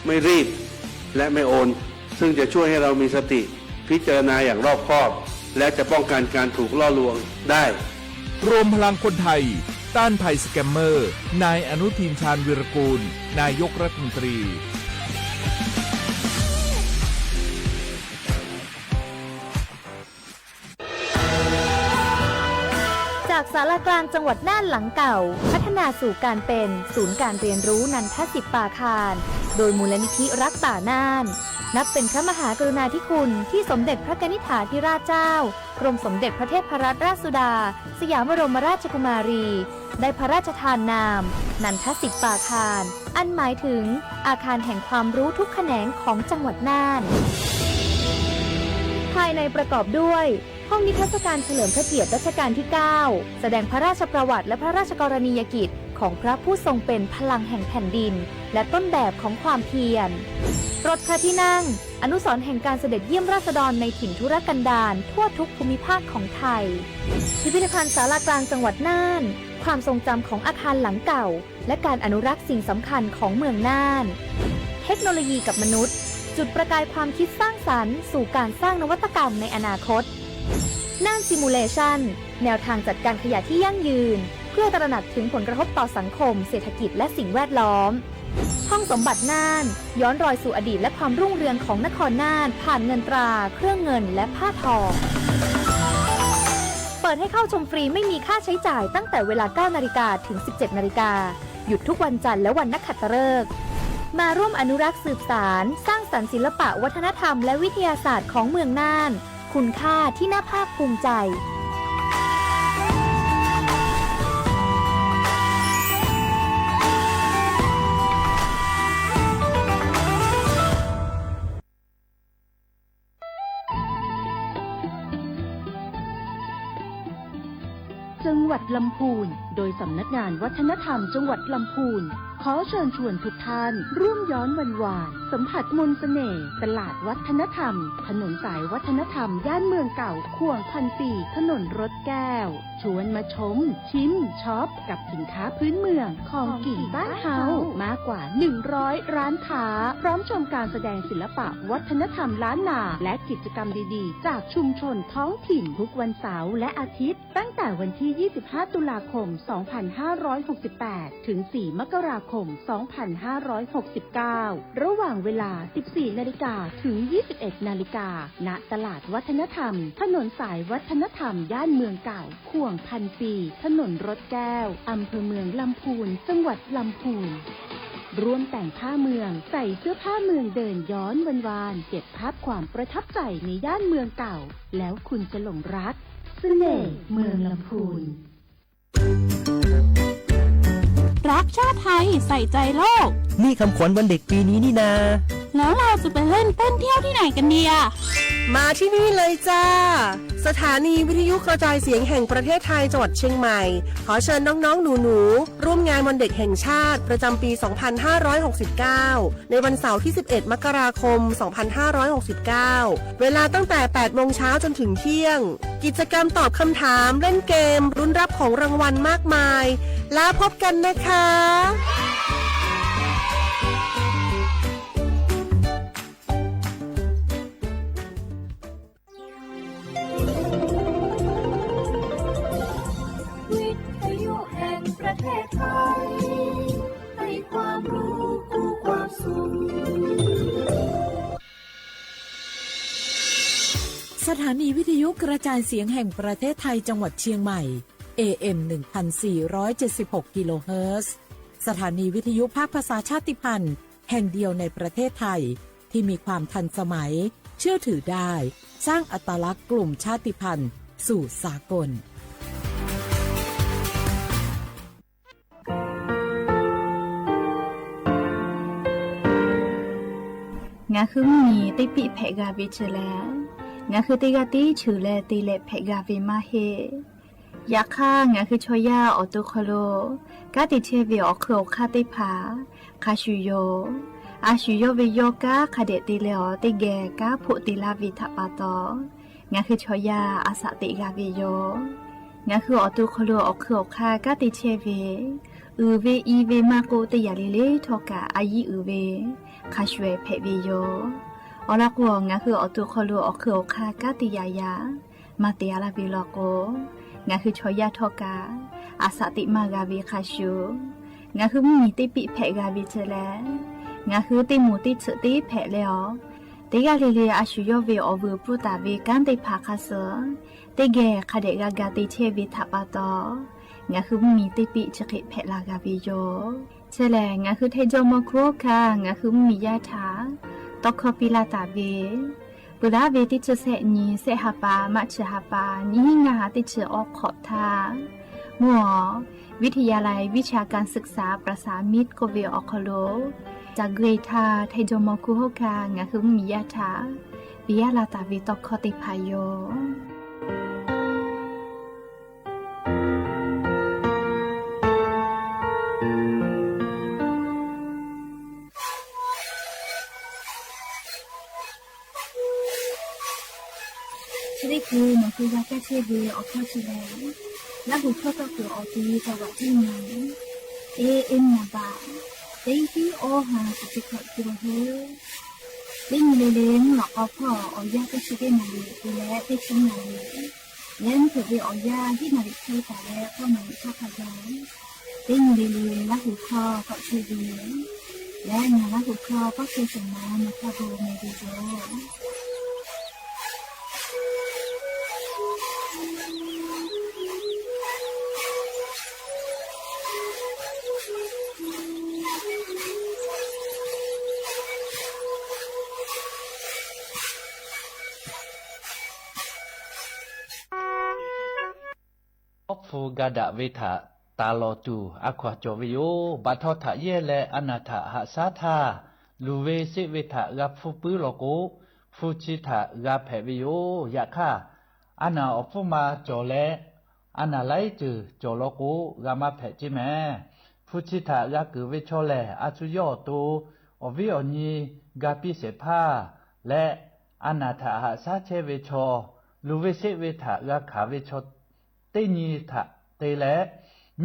ไม่รีบและไม่โอนซึ่งจะช่วยให้เรามีสติพิจารณาอย่างรอบคอบและจะป้องกันการถูกล่อลวงได้รวมพลังคนไทยต้านภัยสแกมเมอร์นายอนุทินชาญวีรกูลนายกรัฐมนตรีจากศาลากลางจังหวัดน่านหลังเก่าพัฒนาสู่การเป็นศูนย์การเรียนรู้นันทศิษย์ป่าคารโดยมูลนิธิรักป่าน่านนับเป็นพระมหากรุณาธิคุณที่สมเด็จพระกนิษฐาธิราชเจ้ากรมสมเด็จพระเทพรัตนราชสุดาสยามบรมราชกุมารีได้พระราชทานนามนันทศิษย์ป่าคารอันหมายถึงอาคารแห่งความรู้ทุกแขนงของจังหวัดน่านภายในประกอบด้วยห้องนิทรรศการเฉลิมพระเกียรติรัชกาลที่ 9 แสดงพระราชประวัติและพระราชกรณียกิจของพระผู้ทรงเป็นพลังแห่งแผ่นดินและต้นแบบของความเพียรรถพระที่นั่งอนุสรณ์แห่งการเสด็จเยี่ยมราษฎรในถิ่นทุรกันดารทั่วทุกภูมิภาคของไทยพิพิธภัณฑ์ศาลากลางจังหวัดน่านความทรงจำของอาคารหลังเก่าและการอนุรักษ์สิ่งสำคัญของเมืองน่านเทคโนโลยีกับมนุษย์จุดประกายความคิดสร้างสรรค์สู่การสร้างนวัตกรรมในอนาคตน่านซิมูเลชันแนวทางจัดการขยะที่ยั่งยืนเพื่อตระหนักถึงผลกระทบต่อสังคมเศรษฐกิจและสิ่งแวดล้อมห้องสมบัติน่านย้อนรอยสู่อดีตและความรุ่งเรืองของนครน่านผ่านเงินตราเครื่องเงินและผ้าทองเปิดให้เข้าชมฟรีไม่มีค่าใช้จ่ายตั้งแต่เวลา 9 นาฬิกาถึง 17 นาฬิกาหยุดทุกวันจันทร์และวันนักขัตฤกษ์มาร่วมอนุรักษ์สืบสานสร้างสรรค์ศิลปะวัฒนธรรมและวิทยาศาสตร์ของเมืองน่านคุณค่าที่น่าภาคภูมิใจจังหวัดลำพูนโดยสำนักงานวัฒนธรรมจังหวัดลำพูนขอเชิญชวนทุกท่านร่วมย้อนวันวานสัมผัสมนต์เสน่ห์ตลาดวัฒนธรรมถนนสายวัฒนธรรมย่านเมืองเก่าข่วงพันปีถนนรถแก้วชวนมาชมชิมช็อปกับสินค้าพื้นเมืองของกินบ้านเฮามากกว่า100ร้านค้าพร้อมชมการแสดงศิลปะวัฒนธรรมล้านนาและกิจกรรมดีๆจากชุมชนท้องถิ่นทุกวันเสาร์และอาทิตย์ตั้งแต่วันที่25ตุลาคม2568ถึง4มกราคม2569ระหว่างเวลา 14 นาฬิกาถึง 21 นาฬิกาณตลาดวัฒนธรรมถนนสายวัฒนธรรมย่านเมืองเก่าข่วงพันปีถนนรถแก้วอำเภอเมืองลำพูนจังหวัดลำพูนร่วมแต่งผ้าเมืองใส่เสื้อผ้าเมืองเดินย้อนวานๆเก็บภาพความประทับใจในย่านเมืองเก่าแล้วคุณจะหลงรักเสน่ห์เมืองลำพูนรักชาติไทยใส่ใจโลกนี่คำขวัญวันเด็กปีนี้นี่นาแล้วเราจะไปเล่นเต้นเที่ยวที่ไหนกันดีอะมาที่นี่เลยจ้าสถานีวิทยุกระจายเสียงแห่งประเทศไทยจังหวัดเชียงใหม่ขอเชิญน้องๆหนูๆร่วมงานวันเด็กแห่งชาติประจำปี 2569ในวันเสาร์ที่11มกราคม2569เวลาตั้งแต่ 8 โมงเช้าจนถึงเที่ยงกิจกรรมตอบคำถามเล่นเกมรุ้นรับของรางวัลมากมายแล้วพบกันนะคะประเทศไทยให้ความรู้คู่ความสุขสถานีวิทยุกระจายเสียงแห่งประเทศไทยจังหวัดเชียงใหม่ AM 1476 กิโลเฮิรตซ์สถานีวิทยุภาคภาษาชาติพันธุ์แห่งเดียวในประเทศไทยที่มีความทันสมัยเชื่อถือได้สร้างอัตลักษณ์กลุ่มชาติพันธุ์สู่สากลงาคือมีติปิเพกาวิเชลงาคือติกาติชูเลติเลเพกาวิมาเฮยาค่างาคือชอยาออตุโคโลกาติเชวิออโครคาติผาคาชูโยอาชูโยวิโยกาคาเดติเลอติเกกาพุติลาวิทปาโตงาคือชอยาอาสติกาวิโยงาคือออตุโคโลออโครคากาติเชวิอืเวอีเวมาโกติยาลิเลทอกาอายิอืเว คาช่วยเพวิโยอลักวงงาคืออตุคอลูอคืออคากาติยายามาเตียลาบิลโกงาคือชอยาทอกาอาสติมากาบิคาชูงาคือมีติปิเพกาบิเจแลงาคือติมูติฉติเพแล้วติกาลิลีอาชุโยเวอวูปุตาเวกันติภาคาเสติเกคาเดกากาติเชวิทัปาตองาคือมีติปิฉกิเพลากาบิโยเชแลงาคือเทโจโมโคคางาคือมียาถาตอคอปิลาตาเวปุระเวติเชเสนีเสหปามัชหปานิงาติเชออกขอบทามัววิทยาลัยวิชาการศึกษาประสานมิตรโกเวออคโลจากเกรทาไทโจโมคุโฮคางาคือมียาถาปิยาลาตาเวตอคอติพายโยนี่คือมันคือยาแก้เชื้อดีออกข้อชิแลและหัวข้อก็คือออกดีจังหวัดที่ไหนเอ็มนาบาเต็งที่โอหาสุดขอตัวเฮเล่นเล่นหลอกเอาพ่อเอายาแก้เชื้อได้ไหนดูแลได้ชิ้นไหนเล่นถือไปเอายาที่นาฬิกาแต่แล้วก็มันข้อขยันเล่นเล่นและหัวข้อก็เชื้อดีและงานและหัวข้อก็คือสมานมาข้อดูในดีโดฟูกาดะเวทะตาโลตูอควาโจวิโยบัททะเยเลอนาถะหะสาธาลูเวสิเวทะกับฟูปือโลโกฟูชิทะกับเพวิโยยะค่ะอานาอฟุมาโจเลอานาไลจือโจโลโกกามาเพจิแมฟูชิทะกับคือเวโชเลอาจุโยตูอวิโอนีกาปิเสภาและอนาถะหะสาเชเวโชลูเวสิเวทะกับขาเวโชเตนีทะเตเล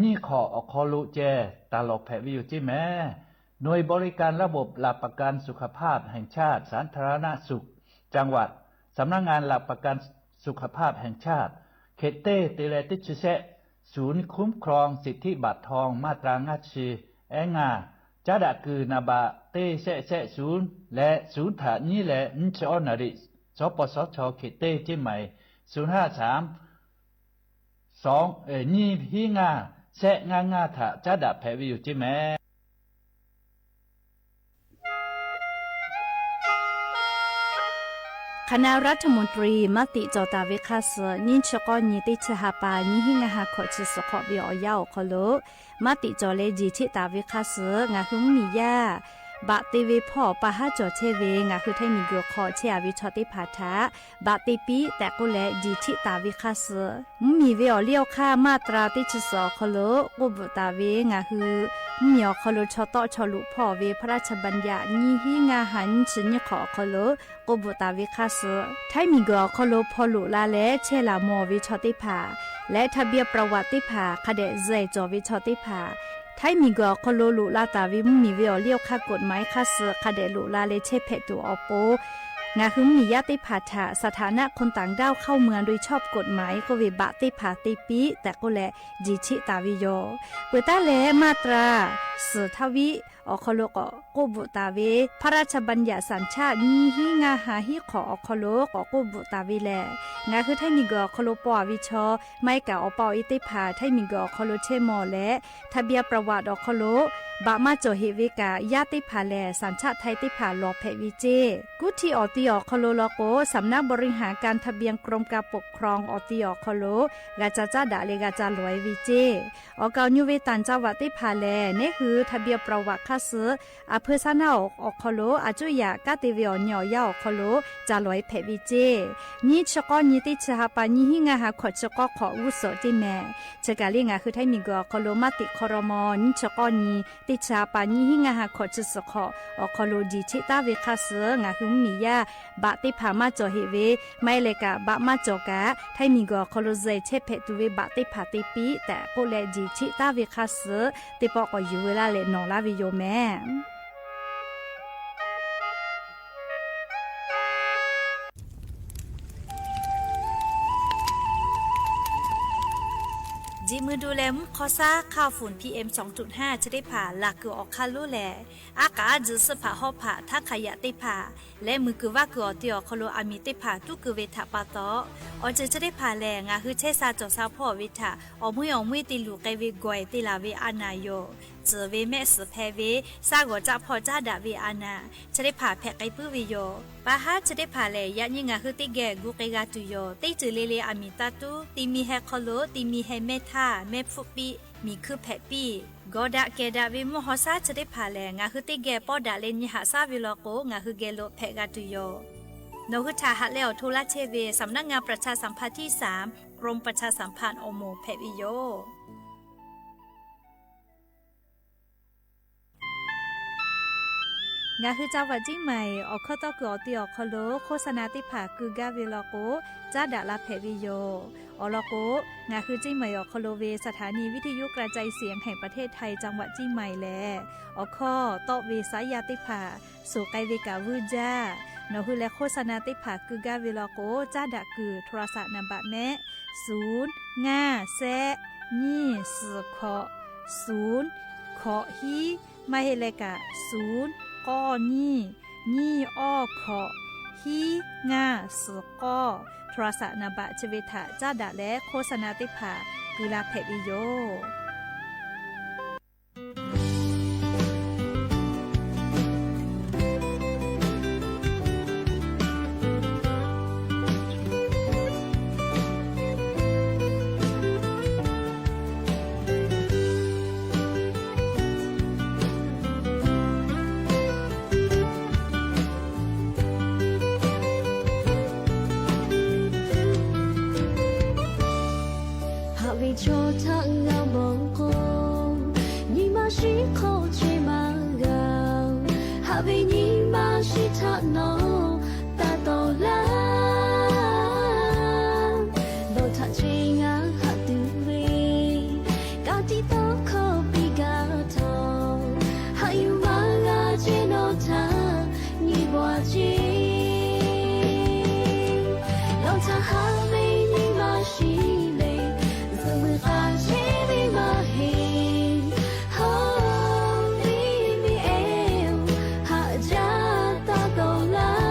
นี่ขอคอลุเจตลกแผวิวจิแม่หน่วยบริการระบบหลักประกันสุขภาพแห่งชาติสาธารณสุขจังหวัดสำนักงานหลักประกันสุขภาพแห่งชาติเขตเตเตเลติชเซศูนย์คุ้มครองสิทธิบัตรทองมาตรางัดชีแองาจัดคือนาบะเตเซศูนย์และศูนย์ถานี่แหละนชอนาริสปสชเขตเตจิใหม่053นี่พี่งาแซะงาถะจัดแผวิวจิแม่คณะรัฐมนตรีมติจอตาเวคาสนินชกอนิติชหาปานิหิงาหาขอจิสขอบิอยาวคโลมติจอเลจีชิตาเวคาสงาหุงมียาบะติเวพ่อปะหาจอเชเวงาคือไทยมีกขอเชอวิชอติภาทะบะติปีแต่กุเลจีชิตาเวคาสมีเวอเลี้ยวค่ามาตราติชสอคโลกุบตาเวงาคือมีอคโลชอตอชอลุพ่อเวพระราชบัญญัตินิหิงาหันชนิขอคโลกุบตาเวคาสไทยมีกคโลพอลุลาและเชลามอวิชอติภาและทะเบียนประวัติภาคเดเซจอวิชอติภาไทยมีกคโลลุลาตาวิมีเวอเลี้ยวค่ากฎหมายคาเสคเดลุลาเลเชเพตัวอโปงาคือมีญาติภาษาสถานะคนต่างด้าวเข้าเมืองโดยชอบกฎหมายก็วิบะติภาติปีแต่ก็แลจิชิตาวิโยเปิดตาเลมาตราสืทวิอคโลกกุบุตาเวพระราชบัญญัติสัญชาตินีหิงาหาหิขออคโลกกุบุตาเวแลงาคือไทยมีกคโลปอวิชอไม่กะอปออิติภาไทยมีกคโลเชมอและทะเบียนประวัติอคโลบะมาโจเฮวิกาญาติภาแลสัญชาติไทยติภาลอเพวิเจกุทีออติอคโลโลโกสำนักบริหารการทะเบียนกรมการปกครองออติอคโลกาจาจาดาเลกาจาลอยวิเจออกาญูเวตันจังหวัดติภาแลนี่คือทะเบียนประวัติคาเสอเภอซานาอคโลอาจุยากาติเวอญอยาอคโลจาลอยเพวิเจนี่ชกอนิติชหาปานิหิงาหาขอชกอขออุสติแม่เจกาลิงาคือไทยมีกอคโลมาติคอรมอนิชกอนีติชาปานิหิงาหาขอจุสขออคโลจิชิตาเวคาเสงาหุมมียาบะติพามาจอเฮเวไม่เลกะบะมาจอกะไทยมีกอคโลเซเชเพตุเวบะติพาติปีแต่โกเลจิชิตาเวคาเสติปอกอยู่เวลาเลนอลาวิโยแม่ จีมือดูแลมุขอซาข่าวฝุ่น PM 2.5 จะได้ผ่าหลักคือออกคาลูแลอากาศจะสผ่าหอบผ่าถ้าขยะได้ผ่าและมือคือว่าคืออเตียคโลอามีได้ผ่าทุกคือเวทปาตอจะได้ผ่าแลงาคือเชซาจอซาพ่อเวทอมุยติลูกไกเวกวยติลาเวอานายโยเจอเวแม่สือแพเวซาก็จะพอจ้าดาเวอานาจะได้ผ่าแพกไกปื้อวิโยปาฮาจะได้ผ่าแลยะยิ่งาคือติแกกูไกกาตุโยติจือเลอามีตาตุติมีแฮคโลติมีแฮเมทาเมฟุปีมีคือแพปีกอดะเกดาเวมหอซาจะได้ผ่าแลงาคือติแกปอดาเลนิหาซาวิโลโกงาคือเกโลแพกาตุโยนกชาฮัดแล้วทุลาเชเวสำนักงานประชาสัมพันธ์ที่3กรมประชาสัมพันธ์โอโมแพวิโยงาคือจังหวัดจิ้งใหม่ออกข้อต่อคืออติออกคโลโฆษณาติผาคือกาเวลโกจ้าดาลาแพวิโยอลโกงาคือจิ้งใหม่ออกคโลเวสถานีวิทยุกระจายเสียงแห่งประเทศไทยจังหวัดจิ้งใหม่แลออกข้อต่อเวสายาติผาสู่ไกเวกาวูจ้านคือและโฆษณาติผาคือกาเวลโกจ้าดาคือโทรศัพท์นำบะแม่0 5 แซนี่สือขอ0ขอฮีมาเฮเลกะ0ก้อนี่อ้อขอฮีงาสือก้อโทรศัพท์นำบะเจเวทะจ้าดาและโฆษณาติผาคือลาแพวิโยโชทังงามองโกนี่มาชิโคเชมางาฮาเวนี่มาชิทะโนตาโตลาโดทัเชงาฮัตุเวกาติโตโคปิกาโตฮายุมางาเจโนทานี่บัวจีโลทาฮาเวนี่มาชิOh, baby, ha, ja, ta, do, la.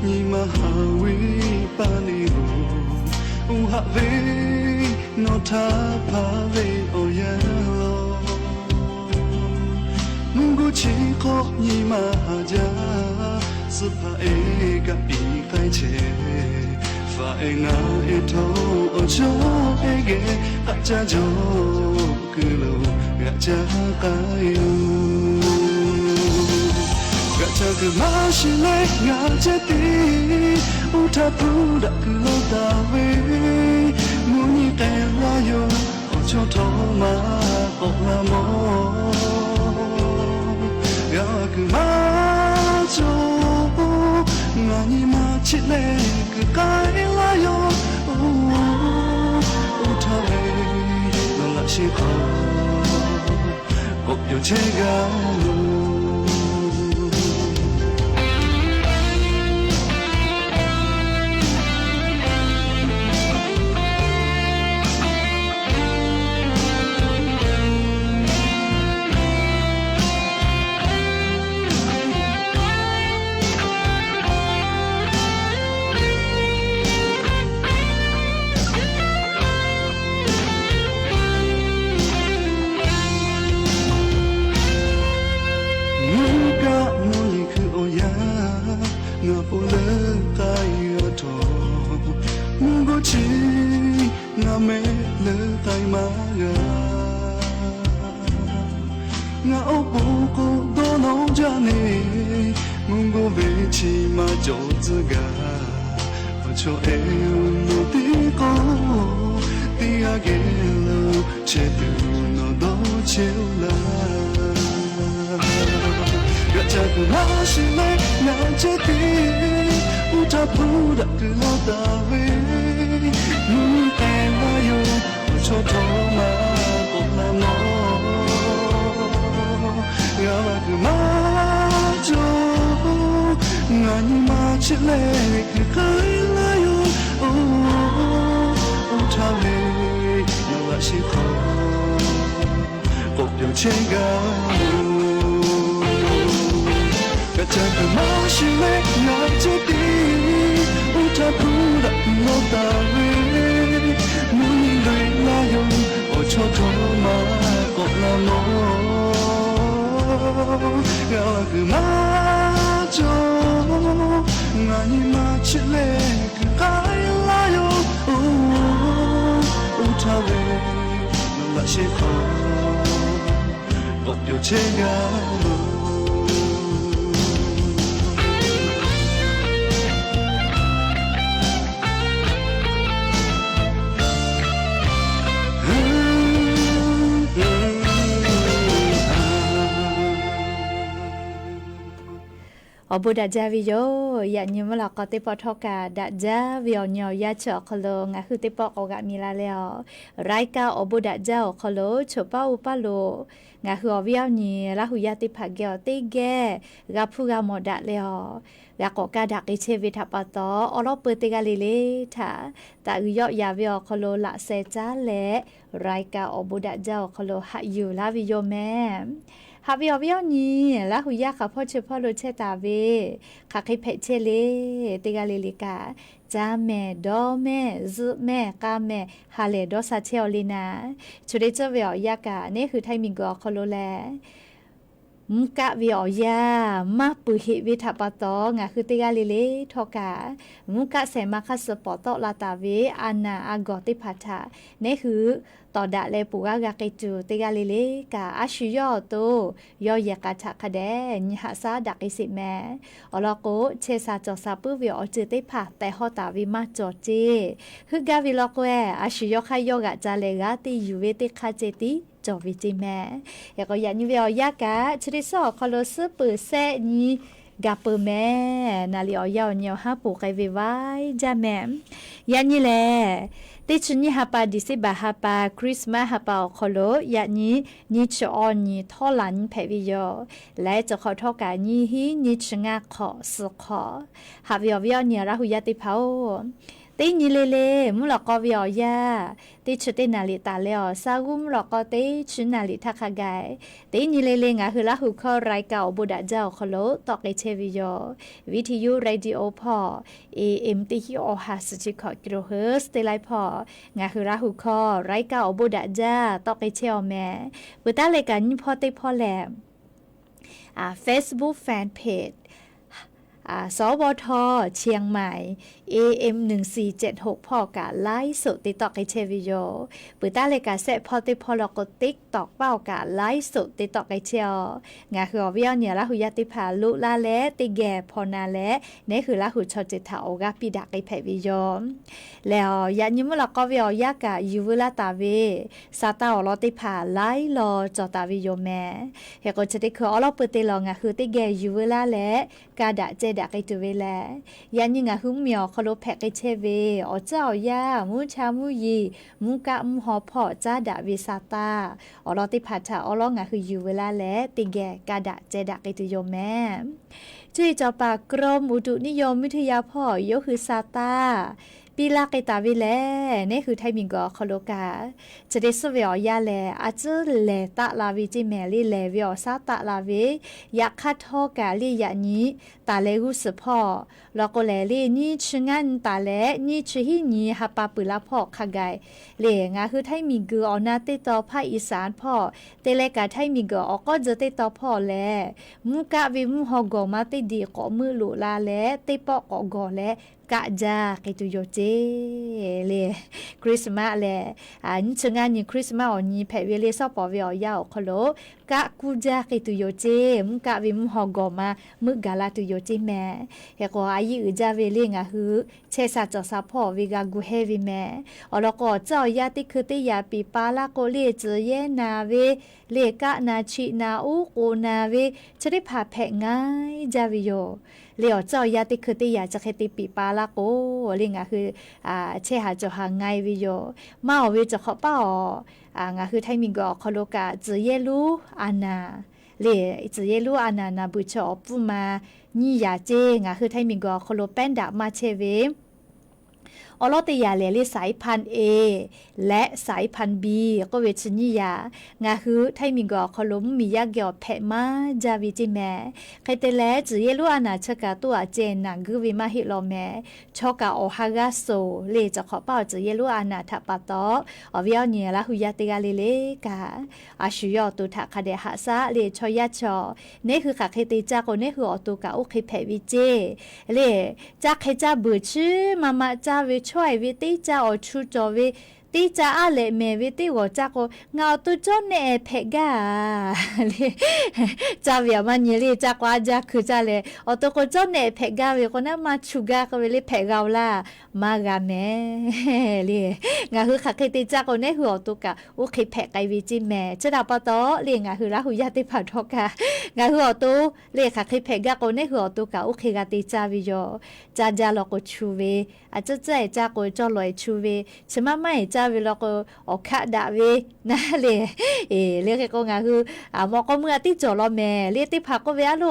ni mahawi paniho uhave no tha pha ve oyalo mungu chi ko ni mahaja spa e ka pi kai che fa e na e tho o cho e ge a cha jo ku lo ga cha ka yo ga cha ku ma shi le ga che ti u tha pu da ku lo ta we mu ni ka la yo o cho tho ma ko la mo ga ku ma cho ngani ma chi le ku kai la yo u tha we no la shi ko ko yo che ga nga opo ko dono jane mungo vechi ma jozu ga ocho e no ti ko ti agelo che tu no do chela ga cha ku ma shi me na che ti u ta pu da ku lo da we mu te ma yo ocho to ma ko la mo ya ma jo ngani ma chile ke kai la yo o ta le no la shi ko yo che ga ka cha ma shi le na che ti o ta pu da no ta we mu ni le la yo o cho to ma ko la mo ya ku ma jo ngani ma chile ku kai la yo o ta we no la shi ko yo che ga ở Buddha gia vi yo ya như mà là có tế bào thọ cả đã gia vi ở nhiều ya chợ kholo ngã khứ tế bào ở gạ mi la leo rai ca ở Buddha gia ở kholo chụp bao upalo ngã khứ ở vi ở nhì là hu ya tế phạt gạo tế ghé gặp phu gạo một đã leo gạ có cả đặc cái chế vi tháp bảo tó ở đó bơi tế gà lì lì thả tại ư yo ya vi ở kholo lạ xe cha lệ rai ca ở Buddha gia ở kholo hạ yu la vi yo mẹ hạp vi ở nhỉ là hu ya cảพ่อเฉพาะรถเชตาเวค่ะใครเพชเลติกาลิลิกาจ้าแม่ดอแม่ซึแม่กาแม่ฮาเลดอซาเชลลีนาชุดเจ้าเวียยากานี่คือไทยมิงกอคโลแลมุกะวิอยามาปุหิวิทัปตองะคือติกาลิเลทอกามุกะเสมาคัสปอตลาตาเวอานาอากอติพัทานี่คือต่อดะเลปุกะกะกิจูติกาลิเลกาอาชิยอโตยอยะกะทะคะแดญหะซาดักอิสิแมอลอโกเชซาจอซาปุวิอจืติพะแต่ฮอตาวิมาจอเจคือกาวิลอโกเออาชิยอคายอกะจาเลกาติยูเวติคาเจติจอวิจิแม่ยะก็ยะนิเวอยากะชริซอคอโลซึปือแซญีกาเปแม่นาลิออยาวเนียวฮาปูไกเวไว้จ้าแม่ยะนี่แลติชุนีฮาปาดิซิบาฮาปาคริสต์มาฮาปาคอโลยะนี้นิชออนนีทอลันเพวิโยและจะขอทอกานีฮีนิชงาขอสุขอฮาวิอวิอเนียราหุยติเผา ตีนี่เลมุลก็วิอยาตีชุดเตนาลิตาเลอซากุมลก็ตีชุนาลิทักไกตีนี่เลงะคือละหุข้อรายเก่าบุดาเจ้าคโลตอกไอเชวิโยวิทยุเรดิโอพอ AM ตีฮิโอฮาสจิคอกิโลเฮิร์ตเตไลพองะคือละหุข้อรายเก่าบุดาเจ้าตอกไอเชอแม่ปุตตาเลกันพอเตพอแลFacebook Fan Pageสวทเชียงใหม่ AM 1476พอกะไลฟ์สดติดต่อไอเชวิโยปืต้าเลยกะเซพอติพอลกติ๊กตอกเป้ากะไลฟ์สดติดต่อไอเชียวงาคือวิญญาณละหุยติพาลุลาและติแกพอนาและนี่คือละหุชอจิตาโอกาปิดาไอแพวิโยแล้วยันยิมลก็วิยากะยูเวลาตาเวซาตาอลติพาไลรอจอตาวิโยแม่เฮก็จะได้คืออลเปติลองาคือติแกยูเวลาและกาดะเจดะไอตัวเวลายันยิงาหุมเมียวคโลแพกไอเชเวอเจ้ายามูชามูยีมูกะมูหอพอจ้าดะวิซาตาอลติพาทาอลงาคือยูเวลาและติแกกาดะเจดะไอตัวโยแม่จุยจอปากรมอุตุนิยมวิทยาพ่อยกคือซาตาปีลาไกตาวิแลนี่คือไทยมิงกอคโลกาจะได้สเวียยาแลอาจจะแลตะลาวิจิแมลี่แลวิอซาตะลาวิอยากคัดทอกาลียานี้ตาเลกุสพอแล้วก็แลลี่นี่ชงานตาเลนี่ชหินี่ฮับปาปุลาพอขกายเลงาคือไทยมิงกออนาติตอภาคอีสานพ่อเตเลกาไทยมิงกอก็จะติตอพ่อแลมุกะวิมุฮอกอมาติดีกอมือลุลาแลติปอกอกอแลกะจาไกตุโยเจเลคริสต์มาสเลอันชงานนี่คริสต์มาสอนี่แพเวเลซอปอเวียาวคโลกะกูจาไกตุโยเจมุกะวิมฮอกอมามึกกาลาตุโยเจแม่เฮก็อายิอุจาเวเลงะฮือเชซาจอซาพ่อวิกากูเฮวิแม่อลก็เจ้ายาติคือติยาปีปาลาโกเลเจเยนาเวเลกะนาชินาอูโกนาเวชริพาแพง่ายจาวิโยเลี้ยวเจ้ายาติคือติยาจะเคติปีปาลาโกลิงะคือเชหาจะหาไงวิโยมาเอาวิจะขอเป้างะคือไทยมิงกอคโลกาจือเยลูอานาเลจือเยลูอานานาบุชอปุมานี่ยาเจงะคือไทยมิงกอคโลแป้นดามาเชเวอลอติยาเลลิสายพันธุ์ A และสายพันธุ์ B ก็เวชนิยางาคือไทมิงกอคลมมียาเกี่ยวแพมาจาวิจิแมใครแต่แล้วจือเยลุอานาชกาตัวเจนนังคือวิมาฮิโลแมชอกาโอฮากาโซเลจะขอเป้าจือเยลุอานาทัปตออวิอเนียละหุยาติกาเลกาอาชุยอตุทะคาเดหะซาเลชอยาชอนี่คือขาเคติจากโกนี่คืออตุกาโอเคแพวิเจเลจากเคจาบืชื่อมาจาวิช่วยวิติจาอชูจอวิติจาอะไรเมวิติวจากก็เงาตุจอนเนเพกาจาวิมันยี่ลีจากว่าจากคือจาเลยอตุก็จอนเนเพกาวิคนนั้นมาชูกาก็วิลิเพกาลามากาเมลีงาคือขัดติจากก็เนี่ยคืออตุกะโอเคเพกไกวิจิเมจะดาปะโตเลียงาคือละหุยาติผัดทอกางาคืออตุเลียขัดเพกาก็เนี่ยคืออตุกะโอเคกาติจาวิโยจาลก็ชูเวอาจจะใจจากก็จอลอยชูเวใช่ไหมไม่จาวิลก็ออกขาดาเวนะเลยเรียกก็งาคือมอก็เมื่อที่จอลแม่เรียกที่ผักก็เวล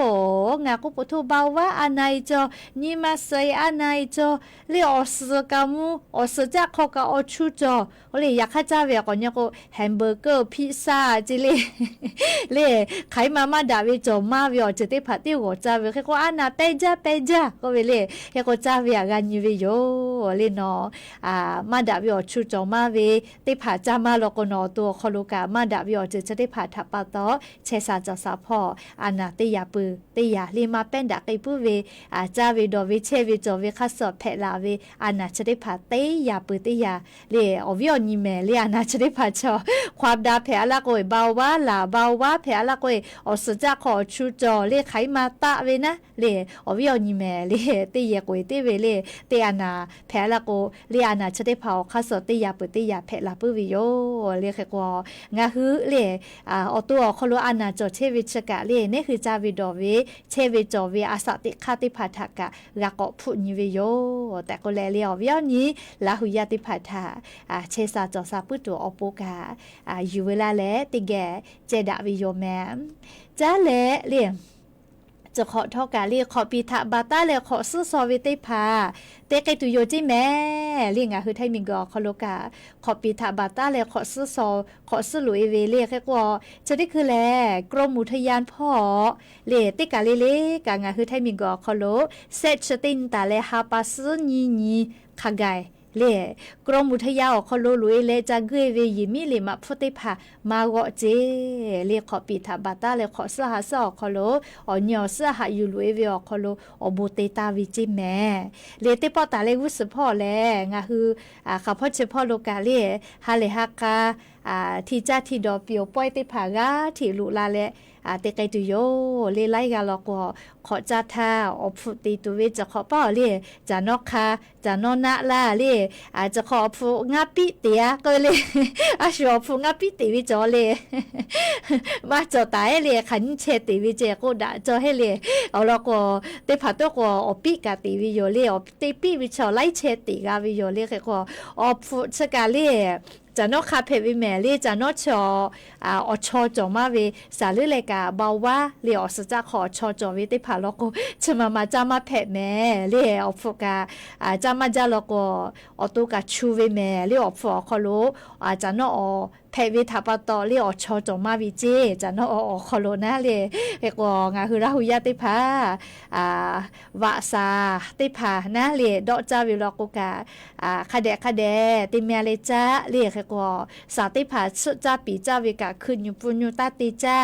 งาก็ปทุบาว่าอันไหนจอนี่มาใส่อันไหนจอเรียกอสกามูอสจากเขาก็อชูจอเรียกอยากข้าจ้าเวก็เนี่ยก็แฮมเบอร์เกอร์พิซซ่าจิเรียกใครมาดาเวจอมาเวอจะที่ผัดที่หัวจ้าเวก็อันน่ะเปจ้าก็เวเลยก็จ้าเวกันอยู่เวโยเลยเนาะมาดาเวอชูจอมาเวติผาจามาลกนอตัวคลุกามาดาวิอจะได้ผาทับปะตอเชซาจะสาพออานาติยาปือติยาลีมาเป็นดักไอปื้อเวจาวิดอวิเชวิจอวิคัสสอเพลาเวอานาจะได้ผาเตยาปือติยาเลอวิอนิเมเลอานาจะได้ผาชอความดาเพละโกยเบาว่าเพละโกยอสจะขอชูจอเลไขมาตะเวนะเลอวิอนิเมเลติยาโกยติเวเลเตอานาเพละโกเลอานาจะได้ผาคัสสอติยาปือติยาเพลาปื้อวิโยเรียกว่างาฮือเลอตัวคโลอานาจอเชวิชกะเลนี่คือจาวิดอเวเชวิจอเวอาสติคาติพัทกะกะก็พุนิวิโยแต่ก็แลเลียววิอนี้ลาหุยาติพัทาเชซาจอซาปุตัวอโปกาอยู่เวลาแลติแกเจดาวิโยแมจ้าแลเลีย จะขอเท่ากาเรียขอปีทะบาต้าเลยขอซื้อซอเวเตพาเตไกตุโยจิแม่เรียงอ่ะคือไทยมิงกอคอโลกาขอปีทะบาต้าเลยขอซื้อซอขอซื้อหลุยเวเรียแค่กว่าจะได้คือแลกรมอุทยานพ่อเลติกาเลเลกางอ่ะคือไทยมิงกอคอโลเซชตินตาเลฮาปาซึนีคาไกเล่กรมอุทยานออกคอโลลุยเลจะเกยเวยิมิเลมาพุติพามาวะเจเลขอปีทาบาตาเลขอสหาสอคอโลอญอสหาอยู่ลุยเวอคอโลอโบเตตาวิจิแม่เลติปอตาเลวุสพ่อแลงาคือข้าพ่อเฉพาะโลกาเลฮาเลฮากาที่จ้าที่ดอเปียวป้อยติผากาที่ลุลาเลเตไกตุโยเลไลกาลอกขอจ้าท่าอฟุติตุเวจะขอป้อเลจานอกคาจานอนะลาเลจะขอฟุงาปิเตียก็เลอาชอฟุงาปิติวิจอเลมาจอตายเลขันเชติวิเจก็ดาจอให้เลเอาลอกเตผาตัวก็อปิกาติวิโยเลอเตปิวิชอไลเชติกาวิโยเลก็อฟุสกาเลจานอคาเพวิแมลีจานอชอชอจอมาเวสาลือเลกาบาว่าเลียอสจะขอชอจอวิติผาลโกชมาจามาเพแม่เลียอฟกาจามาจาลโกอตุกาชูเวแม่เลียอฟคอโลจานอเพวิทาปตอเลียอชอจอมาวิเจจานอคอโลนะเลียเฮกงาคือราหุยาติผาวะซาติผานะเลียดอจาวิลโกกาคาเดติเมเลจาเลียก็สาติผาสุจ้าปีจ้าเวกาขึ้นอยู่ปุญญุตาติจ้า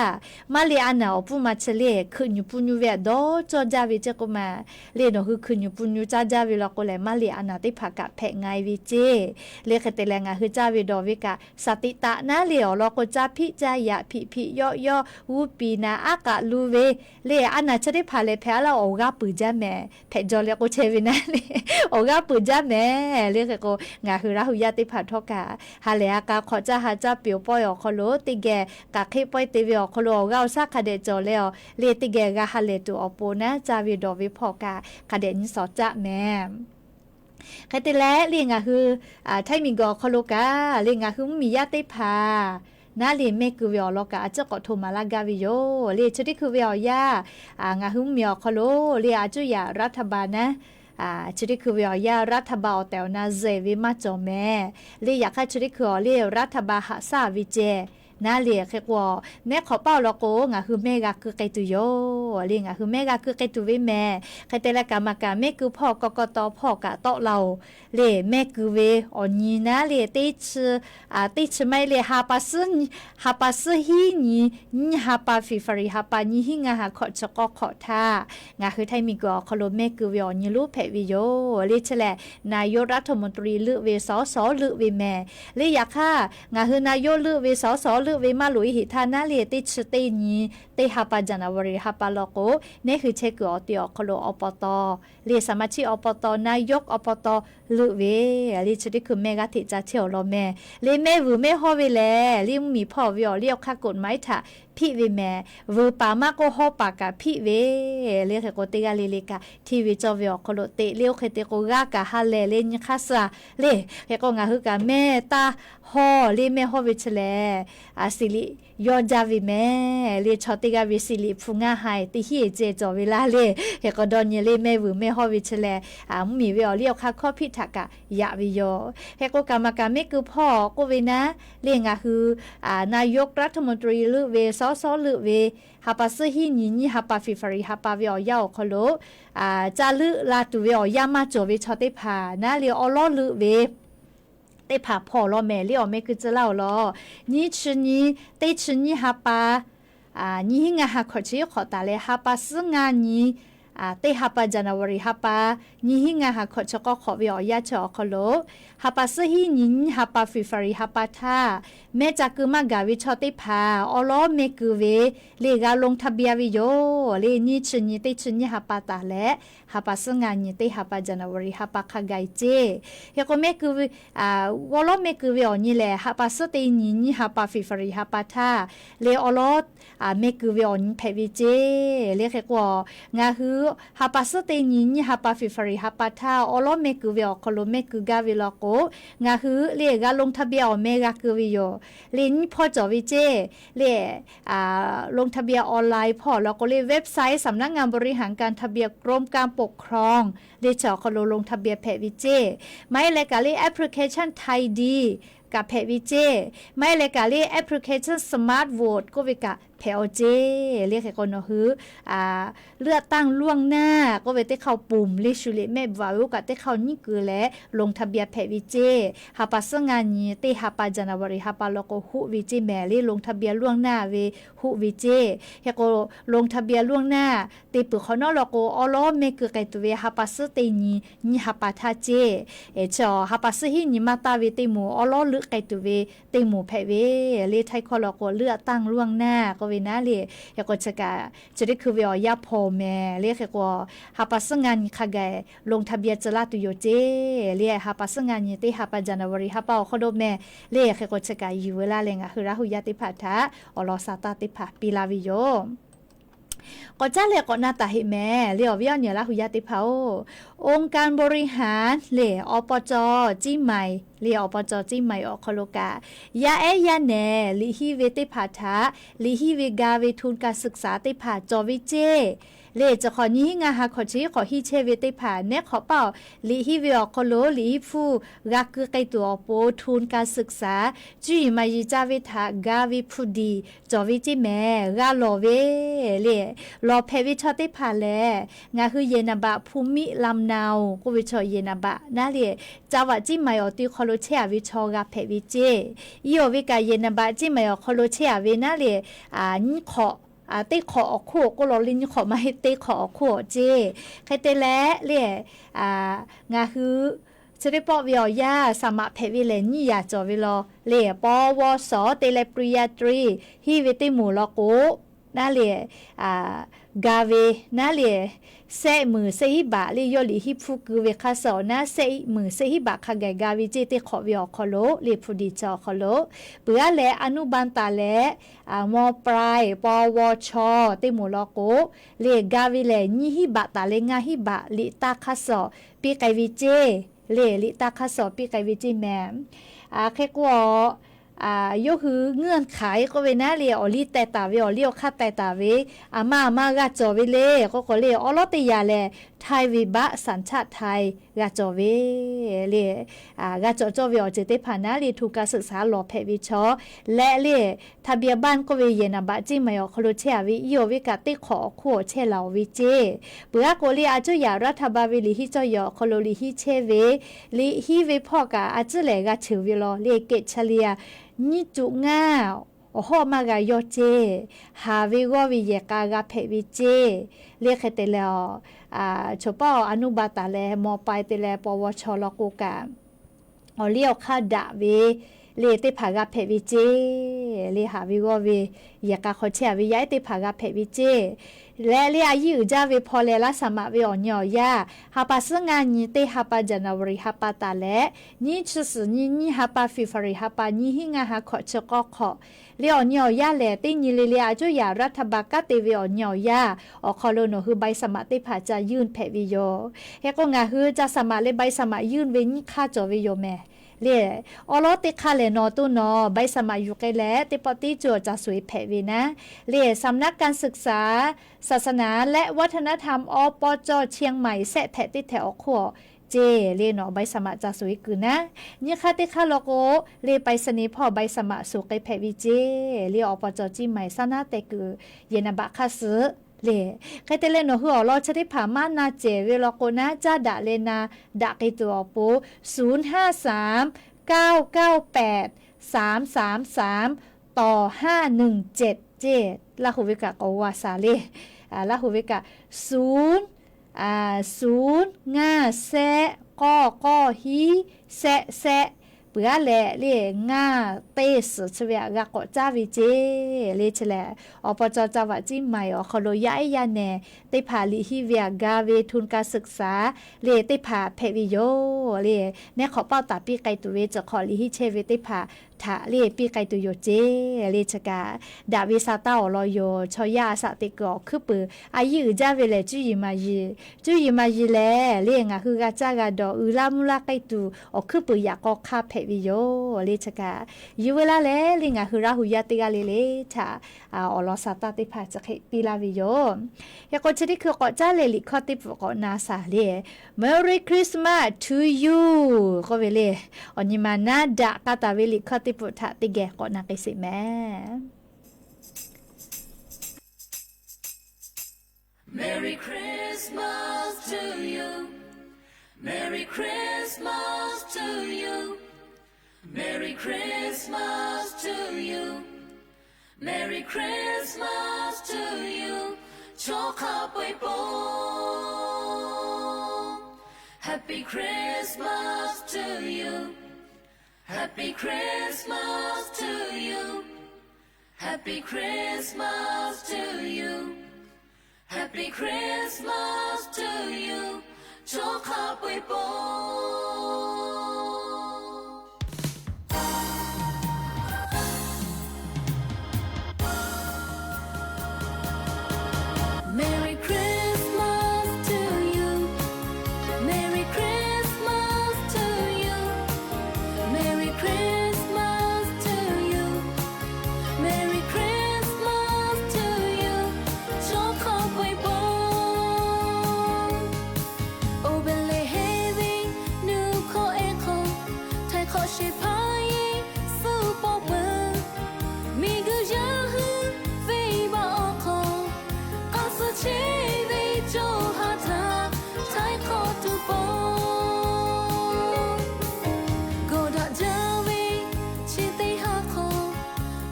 มาเลียนเอาปุมาเฉลขึ้นอยู่ปุญญุเวดอจอจาวิเจก็มาเลียนคือขึ้นอยู่ปุญญุจ้าจาวิลก็เลยมาเลียนติผากะแพงไงวิเจเลียกเตแรงคือจ้าวิดอวิกาสติตะนะเลียวลก็จ้าพิจายะพิย่อวูปีนาอากาลูเวเลียอันน่ะจะได้พาเลยแพ้เราโอกาปืนจ้าแม่แพจอเลียก็เชวินะเลียโอกาปืนจ้าแม่เลียก็งาคือราหุยาติผาทอกาฮาเลอากาขอจ้าหาจ้าเปียวป้อยอคโลติแกกะเคป้อยติเวอคโลกาซักคาเดจอเลอเลติแกกะฮาเลตุอโปนะจาวิดอวิพอกาคาเดนสอจ้าแม่ใครแต่และเรียงคือไทยมิงกอคโลกาเรียงคือมียาติพานาเลียเมกุเวอลกาจะกอโทมาลากาวิโยเลียชดิคือเวอยางาคือมีอคโลเลียอาจุยารัฐบาลนะชุดคือวิยารัฐบาลแต่นาเซวิมาจอมแม่เรียกให้ชุดคือเรียรัฐบาลหาซาวิเจน่าเรียกแค่ว่าแม่ขอเป้าละโกงคือแม่ก็คือไกตุโยเรียกคือแม่ก็คือไกตุวิแม่ใครแต่ละกรรมการแม่คือพ่อกกตพ่อกะโตเราเรียแม่คือเวอนีน่าเรียติชไม่เรียฮาปัสฮีนี่ฮาปาฟิฟาริฮาปานี่หิงาหาขอชกขอท่างาคือไทยมีก็คโลแม่คือเวอนีรูปแผวิโยเรียกแหละนายกรัฐมนตรีเลือกเวสอเลือกเวแม่เรียกค่ะงาคือนายกเลือกเวสอเลือกเวมาลุยหิธานาเลียติชเตนีเตฮาปาจานาวริฮาปาโลโกนี่คือเชกุอติอคโลอปตเรียสมาชิอปตนายกอปตลุเวลิชดิคือแม่กะติจาเที่ยวรอแม่เลแม่วูแม่ฮอเวแลลิมีพ่อวิอเรียกค่ากฎหมายถะพี่เวแม่วูปามาโกฮอปากะพี่เวเรียกโกติกาเลกาทีวีจอวิอคโลเตเลียวเคเตโกกากะฮาเลเลนคาซาเลเฮโกงาฮึกะแม่ตาฮอเลแม่ฮอวิชแลสิลิยอจาวิแม่เลชอติกาวิสิลิฟุงาไฮติฮิเจจอเวลาเลเฮโกดอนเยเลแม่วูแม่ฮอวิชแลมีวิอเรียกค่าข้อพิทักะยะวิโยเฮโกกรรมการแม่คือพ่อกูเวนะเรียกคือนายกรัฐมนตรีลือเวสอลือเวฮาปาซึฮินี่ฮาปาฟิฟาริฮาปาวิอยาคโลจาลือลาตุวิอยามาจอวิชอติพานะเรียอลอลือเวได้ผ่าพ่อรอแม่เรียกแม่คือจะเล่ารอนี่ชื่อนี้ได้ชื่อนี้ฮาปานี่หิงาฮาขอชื่อขอตาเลยฮาปาซึงานี้เตฮาปาจานาวริฮาปานี่หิงาฮาขอชก็ขอวิอยาชอคโลฮาปาซึฮินินฮาปาฟิฟาริฮาปาทาแม่จากคือมากาวิชอติพาอลอเมคือเวเลกาลงทะเบียวิโยเลนี่ชื่อนี้เตชื่อนี้ฮาปาตาและฮาปาซึงานี้เตฮาปาจานาวริฮาปาคาไกเจเฮก็แม่คือวอลอเมคือเวอนี่แหละฮาปาซึเตนินฮาปาฟิฟาริฮาปาทาเลอลอเมคือเวอนี่เพวิเจเลแค่กว่างาคือ ฮาปาสเตญินฮาปาฟิฟรีฮาปาทาออโลเมกุเวอคโลเมกุกาวิลโกงาคือเลกาลงทะเบียนเมกาคือวิโยลินพอจอวิเจเลลงทะเบียนออนไลน์พอแล้วก็เลเว็บไซต์สำนักงานบริหารการทะเบียนกรมการปกครองเลจอคโลลงทะเบียนแพวิเจไม่เลกาเลแอปพลิเคชันไทยดีกับแพวิเจไม่เลกาเลแอปพลิเคชันสมาร์ทโหวตก็วิกะแพอเจเรียกให้คนเอาหือเลือกตั้งล่วงหน้าก็ไปได้เข้าปุ่มลิชูเลแม่วาวกับได้เข้านี่คือและลงทะเบียนแพวิเจฮาปัสงานนี้เตฮาปาจันวารีฮาปาโลโกหุวิเจแม่ลีลงทะเบียนล่วงหน้าเวหุวิเจเฮโกลงทะเบียนล่วงหน้าเตปุขอนอโลโกอลอเมคือไกตัวเวฮาปัสเตนี่ฮาปาทาเจจอฮาปัสหินี่มาตาเวเตมูอลอลึกไกตัวเวเตมูแพเวเลไทคอโลโกเลือกตั้งล่วงหน้าก็เวนะเลยอยากจะกะจะได้คือเวียยาพอแม่เรียกว่าหาปัสงานขะแกลงทะเบียนจะลาตุโยเจเรียหาปัสงานนี้ที่หาปัจจันวรีหาเป้าขดแม่เรียกว่าจะกะอยู่เวลาเลงอะคือราหุยาติพัทธะอลอสาตาติพัปีลาวิโยก็จ้าเรียกก็นาตาหิแม่เรียกวิญญาณละหุยาติเผาองค์การบริหารเรียอปจจี้ใหม่เรียอปจจี้ใหม่ออกคโลกายายาแหนลิฮิเวติพัทธะลิฮิเวกาเวทุนการศึกษาติผาจอวิเจเลจะขอนี้งาหาขอชี้ขอฮิเชเวติผาเนขอเป่าลิฮิเวอคโลลิฮิฟูรักคือไกตัวโปทุนการศึกษาจุยมายิจาเวทากาวิพุดีจอวิจิแม่กาโลเวเลรอเพวิชติผาแลงาคือเยนบะภูมิลำนาวกุวิชเยนบะนาเลจาวะจิมายอติคโลเชอวิชอกาเพวิเจอีโอวิกาเยนบะจิมายอคโลเชอเวนาเลนิขอเตขอออกคู่ก็รอลินขอมาให้เตขอออกคู่เจใครเตและเรียงาคือจะได้ปอวิอยาสามะเพวิเลนี่อยากจอวิลอเรียปอวสเตเลปริยาตรีฮิวิติมูลโกน่าเรียกาเวน่าเรียเซมือเซฮิบะเรียยลิฮิฟุกุเวคาสอนะเซมือเซฮิบะคาเกกาวิเจเตขอวิอคโลเรียพุดิจอคโลเปือแลอนุบันตาแลมอปลายปวชเตมูลโกเรียกาวิเลนี่ฮิบะตาเลงาฮิบะลิตาคาสอปีไกวิเจเลลิตาคาสอปีไกวิเจแมมแค่กัวยกคือเงื่อนไขก็เวน่าเรียอลิแต่ตาเวอเลียวคาแต่ตาเวมากาจอเวเลก็เรียอลอติยาแลไทยวิบะสัญชาติไทยกาจอเวเลกาจอเวอเจติพานาเรียถูกการศึกษาหล่อเพวิชอและเรียทะเบียนบ้านก็เวเยนบะจิมายอคโลเชอวิโยวิกาติขอขั้วเชลาวิเจเปือโกเรียอาจุยารัฐบาลลิฮิจอยอคโลลิฮิเชเวลิฮิเวพ่อกาอาจุเลกาชื่อวิลอเรียเกตเฉลียนี่จุง่าโอ้โหมากายเจหาวิววิเยกากาเพวิเจเรียกเตลชปออนุบาตาแลมอไปเตลปวชลกูกาอเลียวคาดาเวเรียติผากาเพวิเจเรียหาวิววิเยกาขอเชวิยายติผากาเพวิเจและเรียยืจาวิพอเลละสมาวิออนยอยาฮาปัสงานนี้เตฮาปาจันวริฮาปาตาและนี่ชุสนี่ฮาปาฟิฟริฮาปานี่หิงาฮาขอชกขอเรียอนยอยาแลตินี่เรียจุยารัฐบาลกเตวิออนยอยาอคอโลโนคือใบสมัครติผาจะยื่นแผวิโยเฮก็งาคือจะสมัครเลยใบสมัครยื่นเวนี่ค่าจอวิโยแม่เรียอลอติคาเลนอตุนอใบสมัยอยู่ไกลแล้วติปติจัวจะสวยแผ่วีนะเรียสำนักการศึกษาศาสนาและวัฒนธรรมอปจเชียงใหม่แสะแถติแถวขัวเจเรียนอใบสมัครจะสวยกืนนะนี่ค่ะติคาโลโกเรียไปสนิพ่อใบสมัครสุกไกแผ่วีเจเรียอปจจีใหม่ซานาเตกือเยนบะคาซึเลใครเตเลนหัวเราจะได้ผ่ามานาเจเวลโกนาจ้าดะเลนาดะกิตัวปู053-998-333ต่อ517เจลาหูวิกะกวาซาเลลาหูวิกะ0 ง่าแซะก็ฮีแซะเปื่อแหละเรียง่าเตสเฉวียกะกอจ้าวิเจเลชแลอปจจาวะจิใหม่อคโลยะยาแนเตผาลิฮิเวียกาเวทุนการศึกษาเลเตผาเพวิโยเลเนขอเป้าตาปีไกตุเวจะขอลิฮิเชเวเตผา ถะเรียปีไกตุโยเจเรชกาดาวิซาตาอลอยชอยาสะติกอคือปืออายุจาเวเลจุยมายีแลเรียงาคือกาจากาดออุลามุลาไกตุอคือปือยากอคาเพวิโยเรชกายูเวลาแลเรียงาคือราหุยาติกาเลทาอลอซาตาติพาจะเคปีลาวิโยยากอชดิคือกอจาเลลิคอติปกอนาซาเล Merry Christmas to you ก็เวเลอนิมานาดะกาตาเวลิคอติปุทะติแกกอนากิสิแม่ Merry Christmas to you Merry Christmas to you Merry Christmas to you Merry Christmas to you โชคาป่วยปอ Happy Christmas to you Happy Christmas to you Happy Christmas to you Happy Christmas to you โชคาป่วยปอMerry Christmas to you Merry Christmas to you Merry Christmas to you Merry Christmas to you โชคาป่วยปอ Oh belle heavy new ko echo ไทยขอชิพายสู้ปอเบอร์มีกุยาหือเฟย์บาออคอချေဘေဂျိုဟာတာထိုင်ခေါ်တူပေါ်ကိုဒါဂျာဝေချစ်တဲ့ဟာခေါ်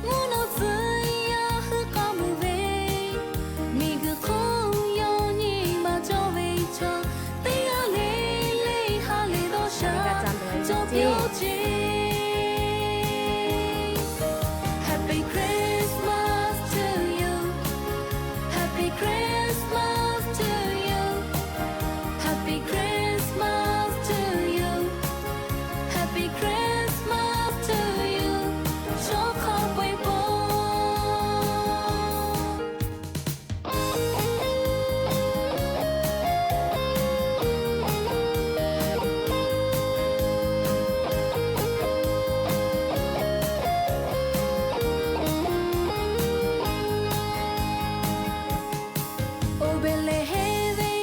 မုနိုဇယာဟကမူဝေမိကခေါ်ယောညီမကြောဝေချောတေးရလေးလေးဟာလေးတော့ရှာကြောပြောချေHappy Christmas to you Happy Christmas to you Happy Christmas to you Happy Christmas to you โชคาป่วยปอ Oh belle heavy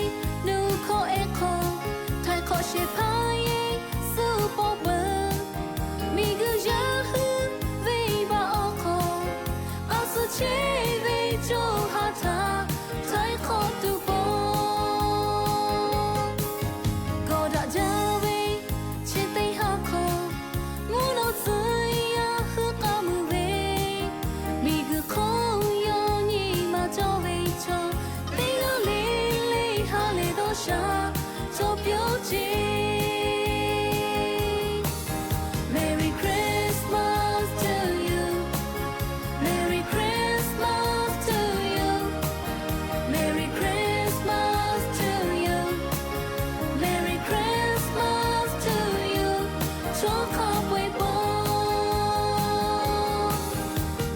new ko echo ไทยขอชิพายสู้ปอเบอร์มีกุยาหือเวบาออคออาสุเชเวโจฮาทาไทยขอตูปอก็ดาจาเวชิเตฮาคอมูโนซึยาหือกามูเวมีกุคอยอညီမကြောဝေချောတေးရလေးလေးဟာလေးတော့ရှာကြောပြောချေ Merry Christmas to you Merry Christmas to you Merry Christmas to you Merry Christmas to you โชคาป่วยปอ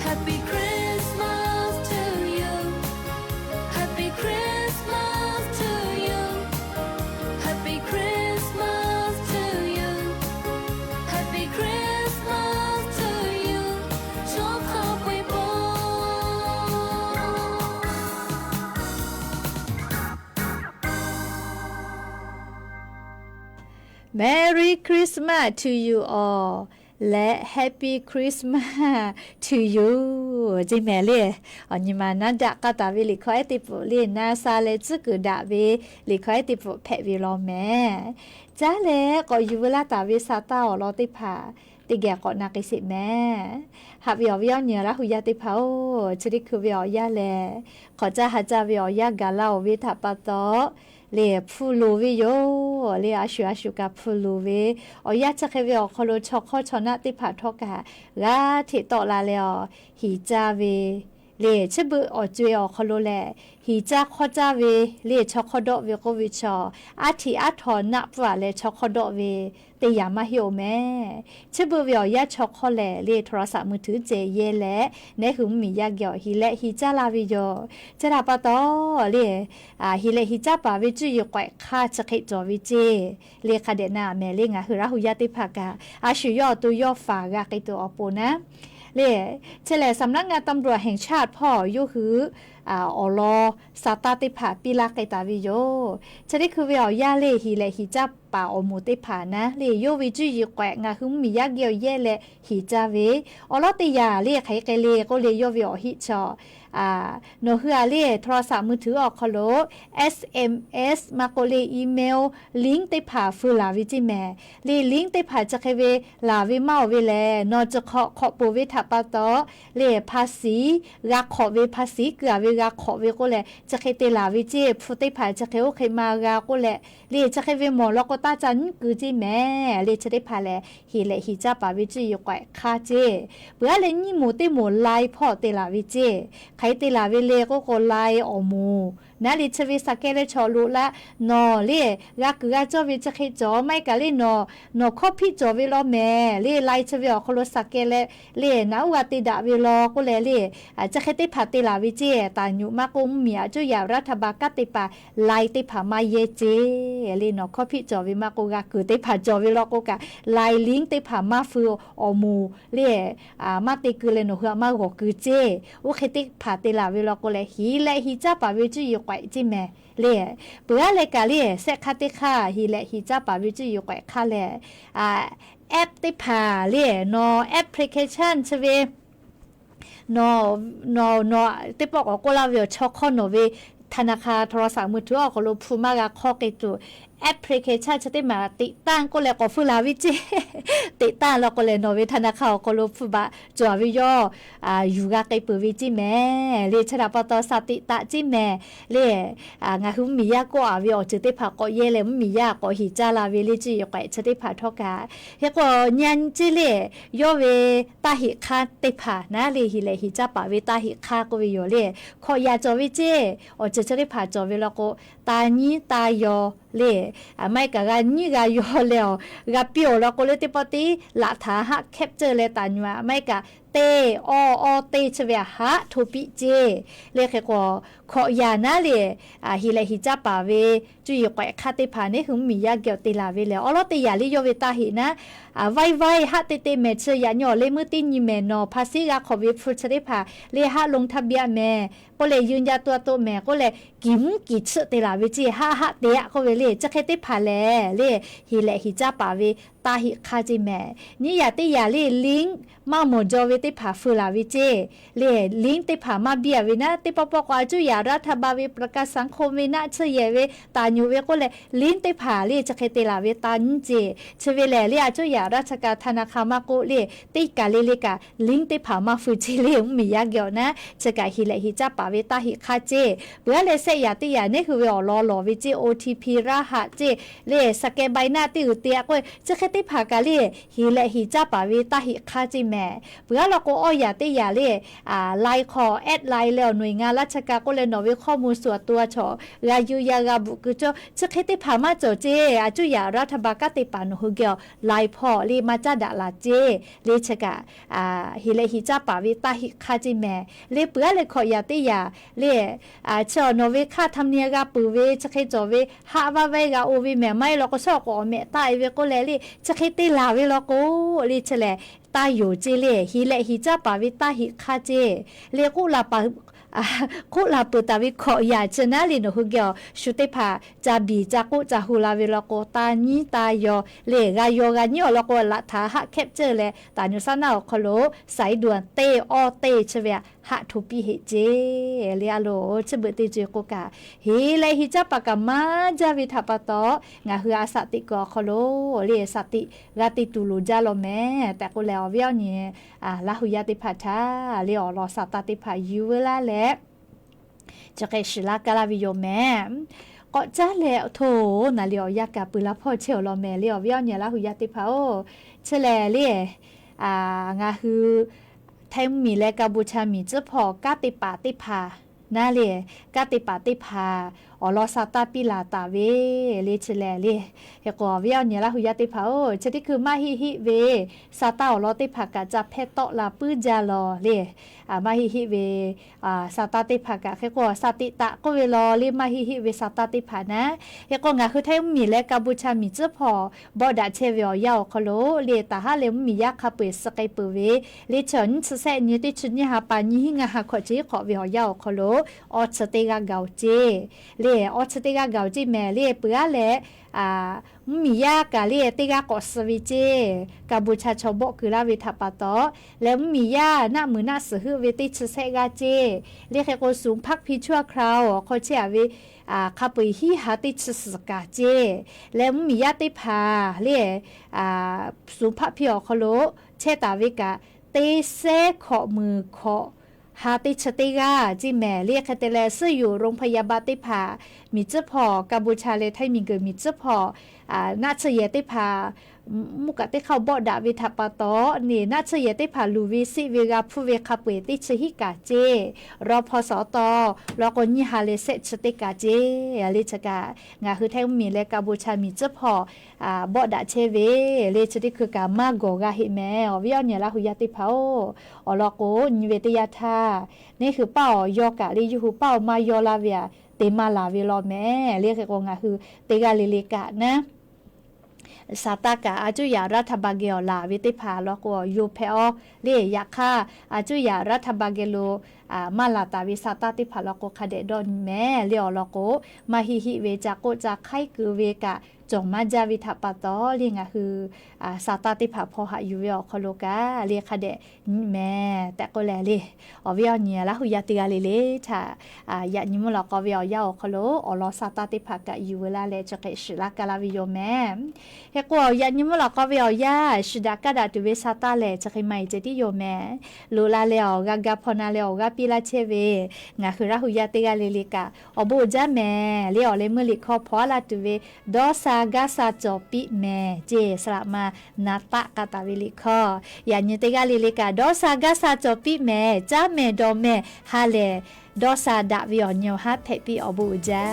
Happy Christmas to you Happy Christmas to you Happy Christmas to you Happy Christmas to you โชคาป่วยปอ Merry Christmas to you all และ Happy Christmas to you จิแม่เล่อันนี้มานาดะกาตาวิลิคอยติปุเลีนาซาเลซึกุดะเวลิคอยติปุเพวิโลแม่จ้าและก็อยู่เวลาตาวิซาตาอลอติพาติแกก็นากิสิแม่หับยอวิอเนียละหุยาติพาโอชดิคือวิอยาแลขอจ้าหาจาวิอยากาลาวิทาปะโตเลพูลูวิโยเลอาชูกาพูลูวิอยาจะเควิอคโลชอคอชนะติพาทอกะลาทิตอลาเลอหิจาเว เลชะบืออจวยอคโลแลฮีจาขอจาเวเลชอคดอเวโกวิชออาทิอาทอนะปะเลชอคดอเวเตยามาเหียวแม่ชะบือเวียชอคอแลเลโทรศัพท์มือถือเจเยแลในหุมมียากยอฮีและฮีจาลาวิโยจะดาปะตอเลฮีและฮีจาปาวิจุยกว่าค่าจะเขจอวิเจเลคาเดนาแม่เลงะหือราหุยาติภากาอาชุยอตุยอฝากะไกตัวอโปนะเล่เฉลยสำนักงานตำรวจแห่งชาติพ่ออยู่คืออลอสาตาติผาปีลาไกตาวิโยจะได้คือเวียย่าเล่ฮีและฮีจับป่าอมูติผานะเล่โยวิจุยแกะงาคือมียากเกี่ยวเย่และฮีจาเวอลอติยาเล่ไขไกเล่ก็เล่โยวิอฮิชอโนเฮือเล่โทรศัพท์มือถือออกคโล SMS มาโกเลอีเมลลิงก์ติผาฟูลาวิจิแม่เล่ลิงก์ติผาจะเคเวลาวิเมาเวแลนอจะขอปูวิทัปตอเล่ภาษีรักขอเวภาษีเกือเวรักขอเวก็แลจะเคเตลาวิจิฟูติผาจะเคโอเคมาราก็แลเล่จะเคเวหมอลก็ตาจันกือจิแม่เล่จะได้พาแลฮีเลฮีจับปาวิจิอยู่ก่คาเจเบื่อเล่นี่หมูติหมูไลพ่อเตลาวิจิใครเตลาเวเลก็ไลอมูนาลิชวิสักเกเลชอลุละนอเล่รักกือจอวิจะเคจอไม่กะเล่นอข้อพี่จอวิลอแม่เล่ไลชวิอคโลสักเกเลเล่นาวัติดาวิลอก็เล่จะเคติผาเตลาวิจิตายุมากุมเมียจุยารัฐบาลกติปาไลติผามาเยเจเล่นอข้อพี่จอวิมากุกะคือติผาจอวิลอก็กะไลลิงติผามาฟูอมูเล่มาติคือเลนหัวมาโกคือเจโอเคติผาเตลาวิลอก็เล่ฮีและฮีจับปาวิจิอยู่จิแม่เล่เปื่อเลยกะเล่เสคาติค่าฮีและฮีจับปาวิจิอยู่ก่ค่าแลแอปติผาเล่นอแอปพลิเคชันชเวนอติปอกก็ลาเวชอคอนเวธนาคารโทรศัพท์มือถือออกลพูมากะข้อเกตุแอปพลิเคชันจะได้มาติดตั้งก็เลยก็ฟูลาวิจิติดตั้งแล้วก็เลยโนเวธนาคารก็ลฟูบะจววิโยอยู่กะไกปืวิจิแม่เรชราปตสติตะจิแม่เรงาคือมียาก็อาวิโอจะได้พาก็เยเลยมียาก็หิจาลาเวลิจิอยู่ไกจะได้พาทอกาเฮก็ยันจิเลโยเวตาหิคาติพานะเลหิเลหิจาปาเวตาหิคาก็วิโยเลขอยาจวิจิโอจะได้พาจวิแล้วก็ตานี้ตายอเล่ไม่กะกันนี่กะยอแล้วกะเปียวแล้วก็เลยติปติหลักฐานหักแคปเจอร์เลยตันว่าไม่กะเตอเตชเวหะทูปิเจเลขก็ขอยานะเลฮิเลฮิจับปาเวจุยกว่าคาติพานี่คือมียาเกี่ยวติลาเวแล้วอลอติยาลิโยเวตาหินะไวฮะเตเมเชยาญอเลมือตินยิเมนอภาษีกะขอวิฟุชริพาเลหะลงทะเบียนแม่ก็เลยยืนยาตัวแม่ก็เลยกิมกิชติลาเวจิฮะเตะก็เวเลจะเคติพาเลฮิเลฮิจับปาเวตาหิคาจิแม่นี่ยาติยาลิลิงมาโมจอเวติผาฟูลาวิเจเลลิงติผามาเบียวินะติปปกวาจุยารัฐบาลวิประกาศสังคมวินะเชเยเวตาญูเวก็เลยลิงติผาเลจะเคติลาเวตานเจเชเวเลเลจุยาราชการธนาคารมาโกเลติกาเลกาลิงติผามาฟูจิเลมียาเกียวนะจะกะฮิเลฮิจับปาเวตาหิคาเจเบื่อเลเสยาติยานี่คือเวอลอวิเจ OTP รหัสเจเลสแกใบหน้าติอุเตียก็จะเคติผากาเลฮิเลฮิจับปาเวตาหิคาจิแม่เพื่อเราก็อยากได้ยาเล่ไลน์คอแอดไลน์แล้วหน่วยงานราชการก็เลยหน่วยข้อมูลส่วนตัวชอรายุยากาบุกจะคิดที่ผ่ามาโจเจจุยารัฐบาลกติปานุฮุเกียวไลน์พอลีมาจัดลาเจเลชกะฮิเลฮิจับปาวิตาฮิคาจิแม่เลเพื่อเลยขออยากได้ยาเลชอโนเวค่าทำเนียกาปูเวจะคิดจอเวฮาวาเวกาโอวิแม่ไม่เราก็ชอบก็แม่ตายเวก็เลยจะคิดที่ลาเวเราก็เลชแลตาอยู่เจเลฮิเลฮิจับปาวิตาหิคาเจเลกุลาปาคุลาปุตาวิขอยาชนะลินหุเกียวชุติภาจาบีจากุจาหุลาวิลโกตานีตายอเลกายโยกานิโอลโกละทาหะแคปเจอร์เลตานุสนาคโลสายด่วนเตอเตชเวหะทุปีเฮเจเลอโลชเบติเจโกกาฮิเลฮิจับปากามาจาวิทัปตองาฮืออาสติกอคโลเลสติกาติตุลูจาโลแมแต่ก็แล้วเวียวเนี่ยลาหุยาติพัทาเลอลอสตติภายูเวลาเลจะแค่ศิลากาลาวิโยแม่ก็จะแล้วโถน่ะเลียวยากาปืนละพ่อเชียวรอแม่เลียวเวียวเนี่ยละหุยาติภาโอเฉลเลียงาฮือ ไทยมีและกัมพูชามีเจ้าพอกาติปาติพานาเลกาติปาติพาอลอซาตาปิลาตาเวเลชแลเลเฮกอเวียวเนี่ยละหุยาติพาโอชะที่คือมาฮิฮิเวซาตาอลอติพากะจะเพตอลาปื้จาลอเลมาฮิฮิเวซาตาติพากะเฮกอซาติตะก็เวลอเลมาฮิฮิเวซาตาติพานะเฮกองาคือไทยมีและกัมพูชามีเจ้าพอบอดาเชเวียวยาวคโลเลตาฮาเลมียาคาเปสไกเปเวเลฉันสแสนี่ติชุนี่ฮาปานี่หิงาฮาขอจิขอเวียวยาวคโลออสเตกาเกาเจเลออสเตกาเกาจิแม่เลเปื้อเลมียากาเลติกากอสวิเจกัมพูชาชาวบคือลาวิทาปาตอแล้วมียาหน้ามือหน้าสือเวติชเซกาเจเลแค่คนสูงพักพิชั่วคราวเขาเชื่อวิข้าไปฮีหาติชสกาเจแล้วมียาติพาเลสูงพักพิอคโลเชตาวิกาเตเซขอมือขอฮาติชติกาจิแม่เรียกคาเตเลซึ่งอยู่โรงพยาบาลติพามีเจ้าพอกัมพูชาเลไทยมีเกิดมีเจ้าพอนาเชยติพามุกะติเข้าบ่ดาวิทาปาตอนี่นาเชยติพาลูวิซิเวกาผู้เวคาเปติชหิกาเจรอพอสตอรอคนยี่ฮาเลเซชติกาเจเลชกางาคือไทยมีและกัมพูชามีเจ้าพอบ่ดาเชเวเลชติคือกามาโกกาฮิแมอวิอเนี่ยละหุยาติพาอลอโกนิเวติยาทานี่คือเป้ายอกะลิยูฮูเป้ามายอลาเวียเตมาลาเวลอแม่เรียกกงาคือเตกาเลเลกะนะซาตากะอาจุยารัฐบาลเกลลาวิติพาแล้วก็ยูเพอเรียยาค่าอาจุยารัฐบาลเกโลมาลาตาวิซาตาติพาแล้วก็คาเดดอนแม่เลียวแล้วก็มาฮิฮิเวจากโกจากไข่คือเวกะจงมาจาวิทาปาตอเรียงคือซาตาติพาพอหายูเวอคโลกาเรียคาเดแม่แต่ก็แลเลยอวิอเนี่ยละหุยาติกาเลเลถ้ายานิมลก็วิอยาคโลอลอซาตาติพากะยูเวลาเลจะเกชลากาลาวิโยแม่เฮกอยานิมลก็วิอยาชิดากาดาตุเวซาตาเลจะเกไม่เจติโยแม่ลูลาเลอกากาพอนาเลอกาปิลาเชเวงาคือละหุยาติกาเลเลกาอบูจาแม่เลอเลมือลิคอพอลาตุเวดอซากาซาจอปิแม่เจสละมานาตะกาตาวิลิคอยานิติกาลิลิกาดอซากาซาจอปิแม่จ้าแม่ดอแม่ฮาเลดอซาดาวิออนโยฮัตเทปิอบูจา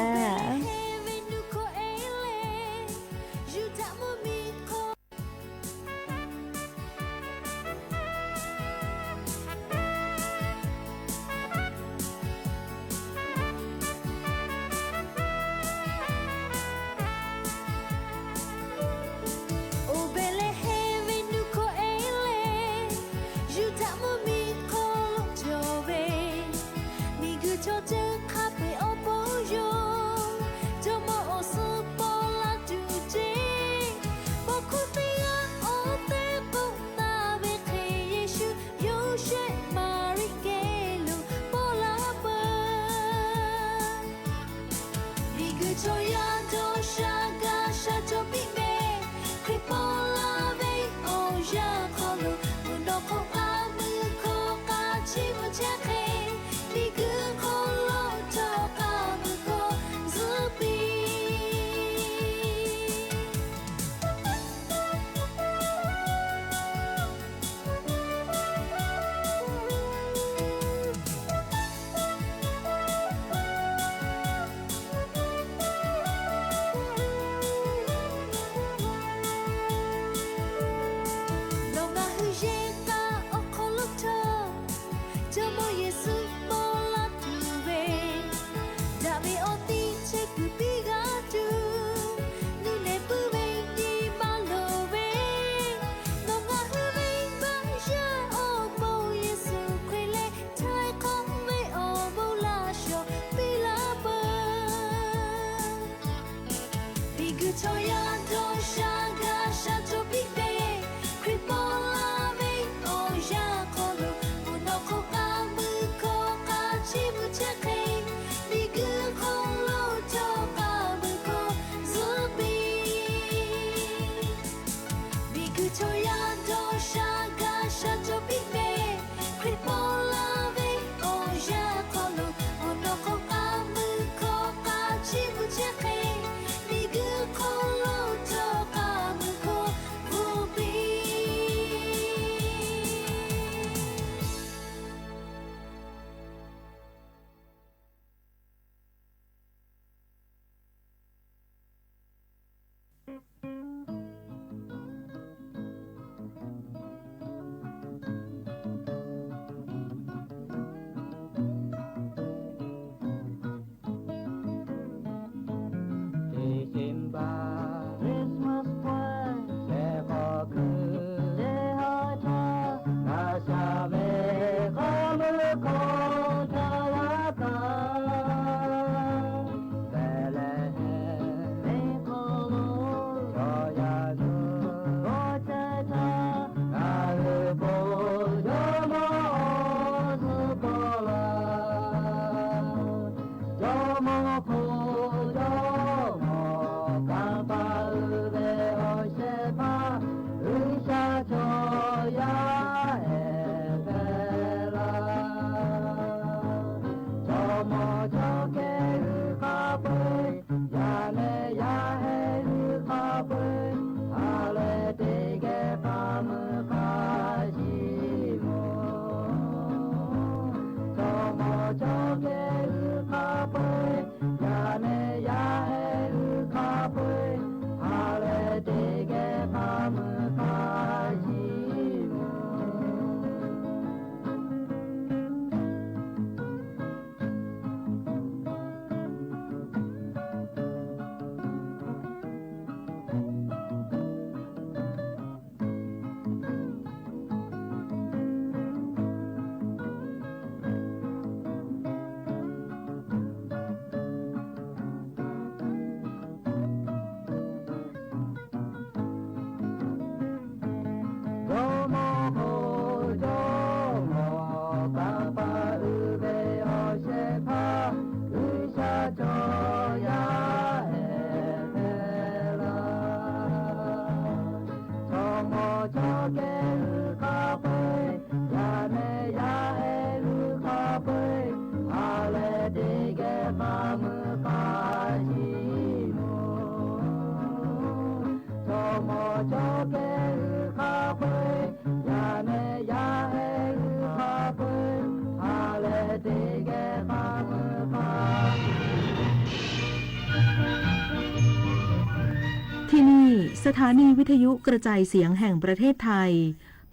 ที่นี่สถานีวิทยุกระจายเสียงแห่งประเทศไทย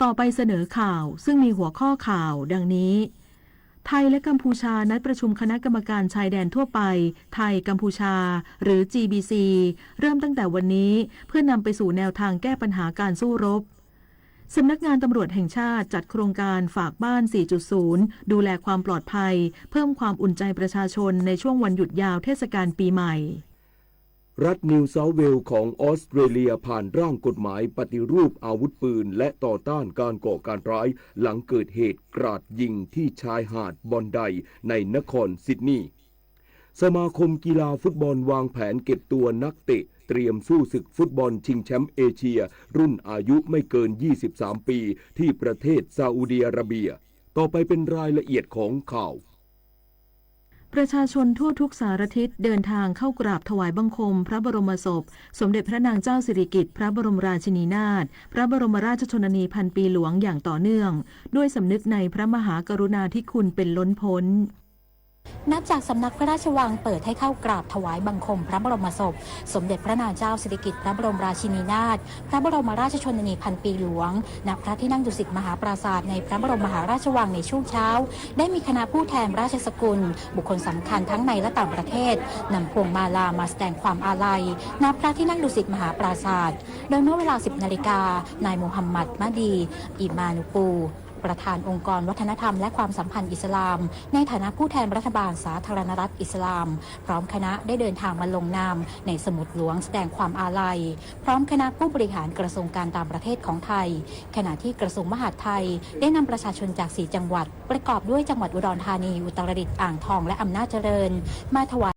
ต่อไปเสนอข่าวซึ่งมีหัวข้อข่าวดังนี้ไทยและกัมพูชานัดประชุมคณะกรรมการชายแดนทั่วไปไทยกัมพูชาหรือ GBC เริ่มตั้งแต่วันนี้เพื่อนำไปสู่แนวทางแก้ปัญหาการสู้รบสำนักงานตำรวจแห่งชาติจัดโครงการฝากบ้าน 4.0 ดูแลความปลอดภัยเพิ่มความอุ่นใจประชาชนในช่วงวันหยุดยาวเทศกาลปีใหม่รัฐนิวเซาท์เวลส์ของออสเตรเลียผ่านร่างกฎหมายปฏิรูปอาวุธปืนและต่อต้านการก่อการร้ายหลังเกิดเหตุกราดยิงที่ชายหาดบอนไดในนครซิดนีย์สมาคมกีฬาฟุตบอลวางแผนเก็บตัวนักเตะเตรียมสู้ศึกฟุตบอลชิงแชมป์เอเชียรุ่นอายุไม่เกิน 23 ปีที่ประเทศซาอุดิอาระเบียต่อไปเป็นรายละเอียดของข่าวประชาชนทั่วทุกสารทิศเดินทางเข้ากราบถวายบังคมพระบรมศพสมเด็จพระนางเจ้าสิริกิติ์พระบรมราชินีนาถพระบรมราชชนนีพันปีหลวงอย่างต่อเนื่องด้วยสำนึกในพระมหากรุณาธิคุณเป็นล้นพ้นนับจากสำนักพระราชวังเปิดให้เข้ากราบถวายบังคมพระบรมศพสมเด็จพระนางเจ้าสิริกิติ์พระบรมราชินีนาถพระบรมราชชนนีพันปีหลวงณพระที่นั่งดุสิตมหาปราสาทในพระบรมมหาราชวังในช่วงเช้าได้มีคณะผู้แทนราชสกุลบุคคลสำคัญทั้งในและต่างประเทศนำพวงมาลามาแสดงความอาลัยณพระที่นั่งดุสิตมหาปราสาทโดยเมื่อเวลา 10 นาฬิกานายมูฮัมหมัดมะดีอิมานุปูประธานองค์กรวัฒนธรรมและความสัมพันธ์อิสลามในฐานะผู้แทนรัฐบาลสาธารณรัฐอิสลามพร้อมคณะได้เดินทางมาลงนามในสมุดหลวงแสดงความอาลัยพร้อมคณะผู้บริหารกระทรวงการต่างประเทศของไทยขณะที่กระทรวงมหาดไทยได้นำประชาชนจาก4 จังหวัดประกอบด้วยจังหวัดอุดรธานีอุตรดิตถ์อ่างทองและอำนาจเจริญมาถวาย